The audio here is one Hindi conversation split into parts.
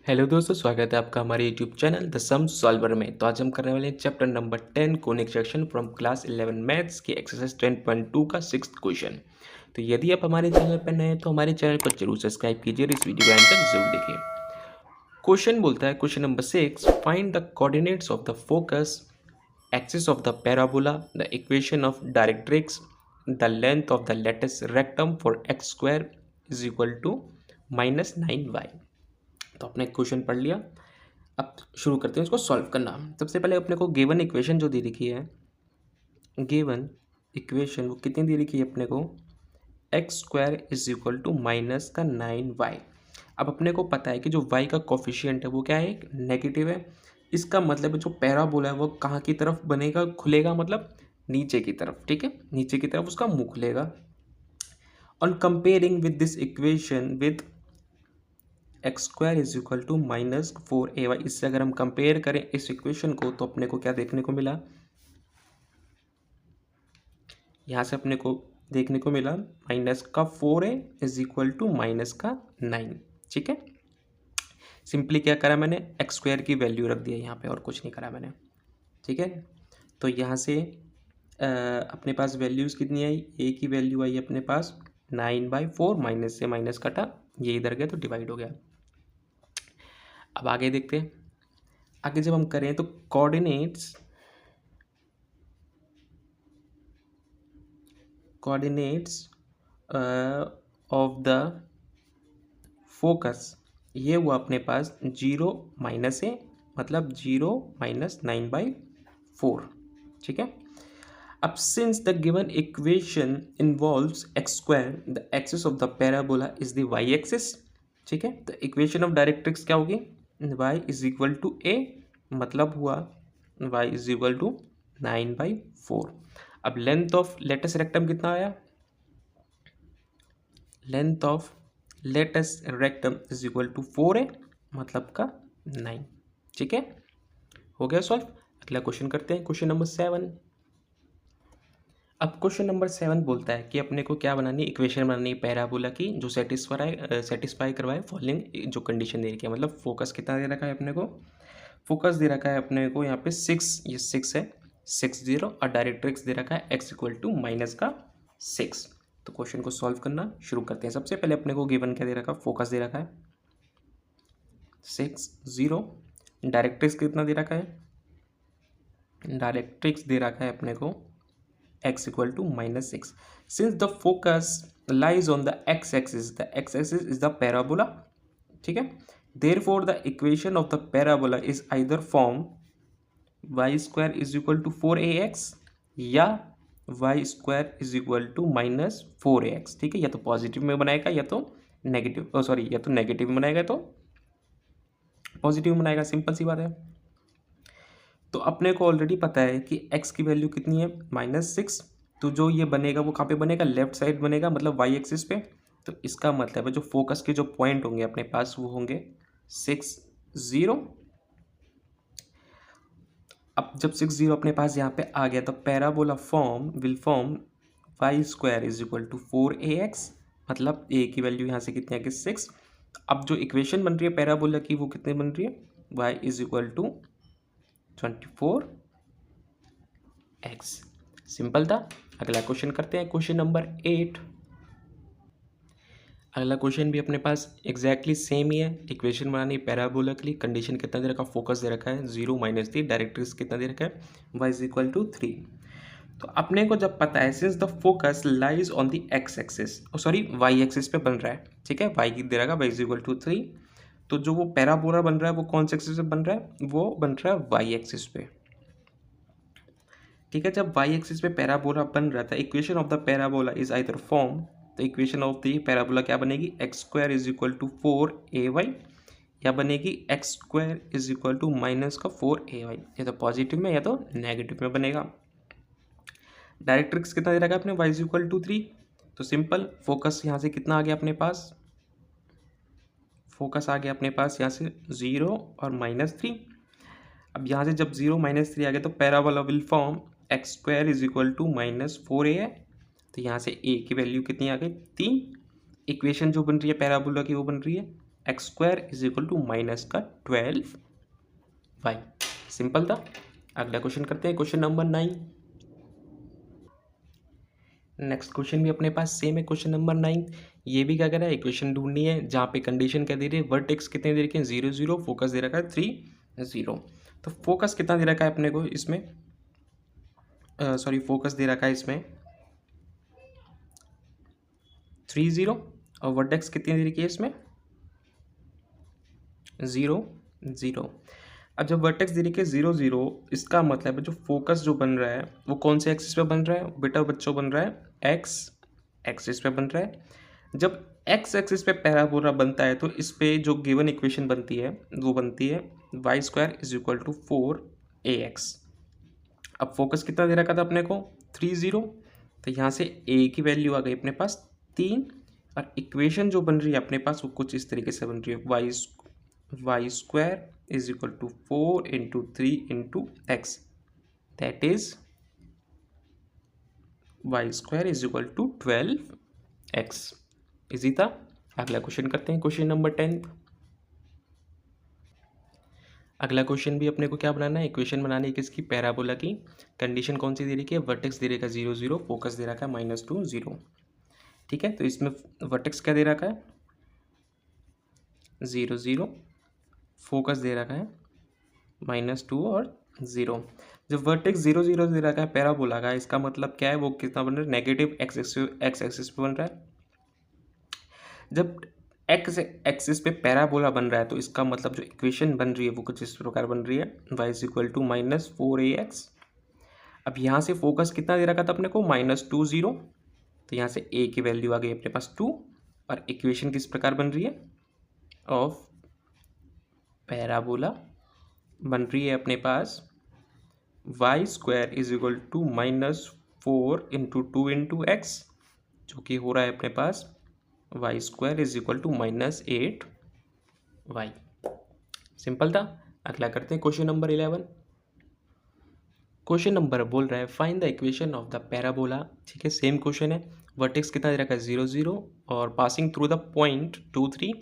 हेलो दोस्तों, स्वागत है आपका हमारे YouTube channel the sum solver में। तो आज हम करने वाले हैं chapter number 10 conic section from class 11 maths की एक्सरसाइज 10.2 का 6th क्वेश्चन। तो यदि आप हमारे चैनल पर नए हैं तो हमारे चैनल को जरूर सब्सक्राइब कीजिए और इस वीडियो को एंड तक जरूर देखिए। क्वेश्चन बोलता है, question number 6, find the coordinates of the focus axis of the parabola, the equation of directrix, the length of the latus rectum for x square is equal to -9y। तो आपने क्वेश्चन पढ़ लिया। अब शुरू करते हैं इसको सॉल्व करना। सबसे पहले अपने को गिवन इक्वेशन जो दे रखी है, गिवन इक्वेशन वो कितनी दे रखी है अपने को, x square is equal to -9y। अब अपने को पता है कि जो y का कोफिशिएंट है वो क्या है, नेगेटिव है। इसका मतलब जो पैराबोला है वो कहाँ की तरफ बनेगा, खुलेगा, मतलब नीचे की तरफ। ठीक है, नीचे की तरफ उसका मुंह खुलेगा। On comparing with this equation with x square is equal to -4ay, इससे अगर हम कंपेयर करें इस इक्वेशन को तो अपने को क्या देखने को मिला, यहाँ से अपने को देखने को मिला -4a इज इक्वल टू -9। ठीक है, सिंपली क्या करा मैंने, एक्स स्क्वायर की वैल्यू रख दिया यहाँ पे और कुछ नहीं करा मैंने। ठीक है, तो यहाँ से अपने पास वैल्यूज़ कितनी आई, ए की वैल्यू आई अपने पास 9/4, माइनस से माइनस कटा, ये इधर गया तो डिवाइड हो गया। अब आगे देखते हैं। आगे जब हम करें तो कोऑर्डिनेट्स ऑफ द फोकस, ये हुआ अपने पास 0 माइनस ए, मतलब 0 -9/4। ठीक है, अब since the given equation involves x square, the axis of the parabola is the y axis. ठीक है, तो इक्वेशन ऑफ डायरेक्ट्रिक्स क्या होगी, y is equal to a, मतलब हुआ y इज इक्वल टू 9/4। अब लेंथ ऑफ लेटस रेक्टम कितना आया, length of latus rectum is equal to 4a, मतलब का 9। ठीक है, हो गया सॉल्व। अगला क्वेश्चन करते हैं, क्वेश्चन नंबर 7। अब क्वेश्चन नंबर 7 बोलता है कि अपने को क्या बनानी है, इक्वेशन बनानी है पैराबोला की जो सेटिस्फाई करवाए फॉलोइंग जो कंडीशन दे रखी है। मतलब फोकस कितना दे रखा है अपने को, फोकस दे रखा है अपने को यहाँ पे 6, ये 6 है, 60, और डायरेक्ट्रिक्स दे रखा है x इक्वल टू -6। तो क्वेश्चन को सॉल्व करना शुरू करते हैं। सबसे पहले अपने को गिवन क्या दे रखा है, फोकस दे रखा है 60, डायरेक्ट्रिक्स कितना दे रखा है, डायरेक्ट्रिक्स दे रखा है अपने को x equal to -6। Since the focus lies on the x axis, the x axis is the parabola. ठीक है, therefore the equation of the parabola is either form y square is equal to 4ax या y square is equal to -4ax। ठीक है, या तो पॉजिटिव में बनाएगा या तो नेगेटिव, सॉरी, या तो नेगेटिव में बनाएगा तो पॉजिटिव में बनाएगा, सिंपल सी बात है। तो अपने को ऑलरेडी पता है कि x की वैल्यू कितनी है, -6। तो जो ये बनेगा वो कहाँ पे बनेगा, लेफ्ट साइड बनेगा, मतलब y एक्सिस पे। तो इसका मतलब है जो फोकस के जो पॉइंट होंगे अपने पास वो होंगे 6, 0। अब जब 6, 0 अपने पास यहाँ पे आ गया तो parabola will form y square is equal to 4ax, मतलब a की वैल्यू यहाँ से कितनी आ गई, 6। अब जो इक्वेशन बन रही है पैराबोला की वो कितनी बन रही है, y is equal to 24x। Simple था। अगला क्वेश्चन करते हैं, क्वेश्चन नंबर 8। अगला क्वेश्चन भी अपने पास एग्जैक्टली सेम ही है। इक्वेशन बनानी पैराबोला के लिए, कंडीशन कितना दे रखा है, फोकस दे रखा है 0 -3, डायरेक्ट्रिक्स कितना दे रखा है, y इज इक्वल टू 3। तो अपने को जब पता है since the focus lies on the x axis, sorry y axis पे बन रहा है। ठीक है, y की दे रखा है y इज इक्वल टू 3। तो जो वो पैराबोला बन रहा है वो कौन से एक्सिस पे बन रहा है, वो बन रहा है y एक्सिस पे। ठीक है, जब y एक्सिस पे पैराबोला बन रहा था, equation of the parabola is either form, तो इक्वेशन ऑफ द पैराबोला क्या बनेगी, x square is equal to 4ay, या बनेगी x square is equal to -4ay। या तो पॉजिटिव में या तो नेगेटिव में बनेगा। डायरेक्ट्रिक्स कितना दे रखा है अपने, y इज इक्वल टू 3। तो सिंपल, फोकस यहाँ से कितना आ गया अपने पास, फोकस आ गया अपने पास यहाँ से 0 और -3। अब यहाँ से जब 0 -3 आ गया तो parabola will form x square is equal to -4a है। तो यहाँ से a की वैल्यू कितनी आ गई, 3। इक्वेशन जो बन रही है पैराबोला की वो बन रही है x square is equal to minus का 12y। सिंपल था। अगला क्वेश्चन करते हैं, क्वेश्चन नंबर 9। नेक्स्ट क्वेश्चन भी अपने पास सेम है, क्वेश्चन नंबर 9। ये भी क्या कह रहा है, इक्वेशन ढूंढनी है जहाँ पे कंडीशन क्या दे रही है, वर्टेक्स कितने दे रखे हैं 0 0, फोकस दे रखा है 3 0। तो फोकस कितना दे रखा है अपने को इसमें, फोकस दे रखा है इसमें 3 0, और वर्टेक्स कितनी दे रखी है इसमें 0 0। अब जब वर्टेक्स दे रखी है 0 0, इसका मतलब है जो फोकस जो बन रहा है वो कौन से एक्सिस पे बन रहा है बेटा बच्चों, बन रहा है एक्स एक्सिस पे बन रहा है। जब एक्स एक्सिस पे पैराबोला बनता है तो इस पे जो गिवन इक्वेशन बनती है वो बनती है y square is equal to 4ax। अब फोकस कितना दे रखा था अपने को 3 0, तो यहाँ से a की वैल्यू आ गई अपने पास 3, और इक्वेशन जो बन रही है अपने पास वो कुछ इस तरीके से बन रही है y square is equal to 4 into 3 into x, that is y square is equal to 12x। Easy था। अगला क्वेश्चन करते हैं, क्वेश्चन नंबर 10। अगला क्वेश्चन भी अपने को क्या बनाना है, इक्वेशन बनानी है किसकी, पैराबोला की। कंडीशन कौन सी दे रही है, वर्टेक्स दे रखा है 0 0, फोकस दे रखा है -2 0। ठीक है, तो इसमें वर्टेक्स क्या दे रखा है 0 0, फोकस दे रखा है -2 और 0। जब वर्टेक्स 0 0 दे रखा है पैराबोला का, इसका मतलब क्या है, वो कितना बन रहा है नेगेटिव एक्स एक्सिस पे बन रहा है। जब एक्स एक्सिस पे पैराबोला बन रहा है तो इसका मतलब जो इक्वेशन बन रही है वो कुछ इस प्रकार बन रही है, y is equal to -4ax। अब यहाँ से फोकस कितना दे रखा था अपने को -2 0, तो यहाँ से a की वैल्यू आ गई अपने पास 2, और इक्वेशन किस प्रकार बन रही है ऑफ पैराबोला बन रही है अपने पास y square is equal to -4 into 2 into x, जो कि हो रहा है अपने पास y square is equal to -8y। Simple था। अगला करते हैं क्वेश्चन नंबर 11। क्वेश्चन नंबर बोल रहा है find the equation of the parabola. ठीक है, सेम क्वेश्चन है। वर्टेक्स कितना दे रखा है 0 0, और passing through the point 2 3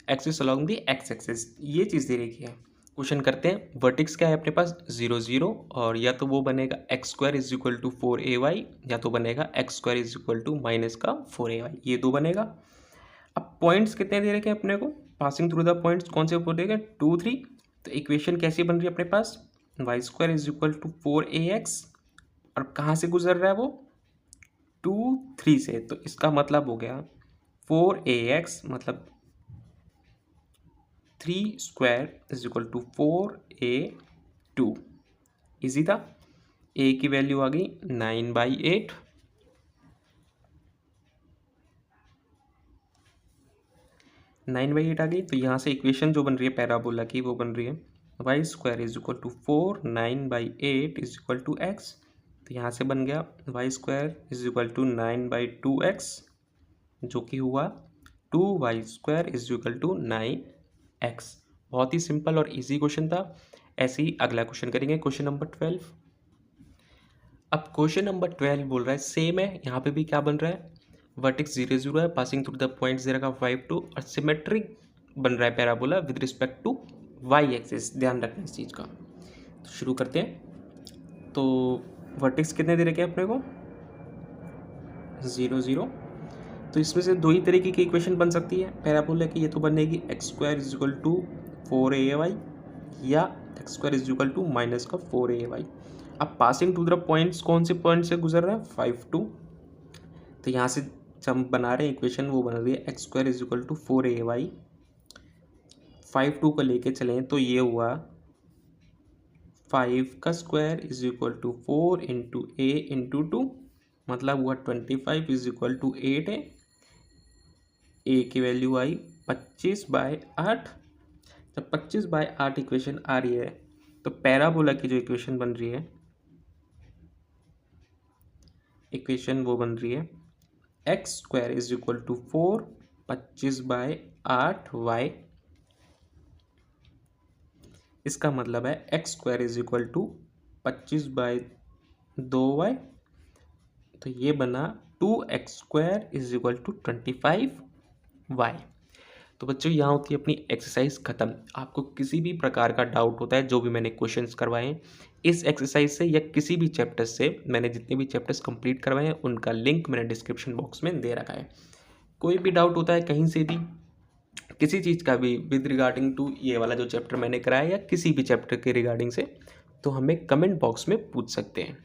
axis along the x axis, ये चीज़ दे रखी है। क्वेश्चन करते हैं, वर्टेक्स क्या है अपने पास 0 0, और या तो वो बनेगा x square is equal to 4ay, या तो बनेगा x square is equal to -4ay, ये दो बनेगा। अब पॉइंट्स कितने दे रखे हैं अपने को, पासिंग थ्रू द पॉइंट्स कौन से बोलेगा 2 3, तो इक्वेशन कैसी बन रही है अपने पास y square is equal to 4ax, और कहाँ से गुजर रहा है वो 2 3 से, तो इसका मतलब हो गया 4ax मतलब 3 square is equal to 4a2। Easy था। a की वैल्यू आ गई 9/8, 9/8 आ गई। तो यहाँ से इक्वेशन जो बन रही है पैराबोला की वो बन रही है y square is equal to 4 9/8 is equal to x, तो यहाँ से बन गया y square is equal to 9/2x, जो कि हुआ 2y square is equal to 9x। बहुत ही सिंपल और इजी क्वेश्चन था। ऐसे ही अगला क्वेश्चन करेंगे, क्वेश्चन नंबर 12। अब क्वेश्चन नंबर 12 बोल रहा है सेम है, यहाँ पे भी क्या बन रहा है वर्टेक्स 0 0 है, पासिंग थ्रू द पॉइंट्स दे रखा 5 2, और सिमेट्रिक बन रहा है parabola with respect to y axis. ध्यान रखना इस चीज़ का। तो शुरू करते हैं। तो वर्टेक्स कितने दे रखे हैं अपने को 0 0, तो इसमें से दो ही तरीके की इक्वेशन बन सकती है पैराबोला की। ये तो बनेगी x square is equal to 4ay, या x square is equal to -4ay। अब पासिंग टू द पॉइंट्स कौन से पॉइंट से गुजर रहा है 5 2, तो यहाँ से जब बना रहे हैं इक्वेशन वो बन रही है x square is equal to 4ay, 5 2 को लेके चलें तो ये हुआ 5 का square is equal to 4 into a into 2, मतलब हुआ 25 इज इक्वल टू 8 है। ए की वैल्यू आई 25/8। जब 25/8 इक्वेशन आ रही है तो पैराबोला की जो इक्वेशन बन रही है, इक्वेशन वो बन रही है x square is equal to 4 25/8y। इसका मतलब है x square is equal to 25/2y, तो ये बना 2x square is equal to 25y। तो बच्चों यहाँ होती है अपनी एक्सरसाइज ख़त्म। आपको किसी भी प्रकार का डाउट होता है जो भी मैंने क्वेश्चंस करवाए हैं इस एक्सरसाइज से या किसी भी चैप्टर से, मैंने जितने भी चैप्टर्स कंप्लीट करवाए हैं उनका लिंक मैंने डिस्क्रिप्शन बॉक्स में दे रखा है। कोई भी डाउट होता है कहीं से भी, किसी चीज़ का भी विद रिगार्डिंग टू ये वाला जो चैप्टर मैंने कराया या किसी भी चैप्टर के रिगार्डिंग से, तो हमें कमेंट बॉक्स में पूछ सकते हैं।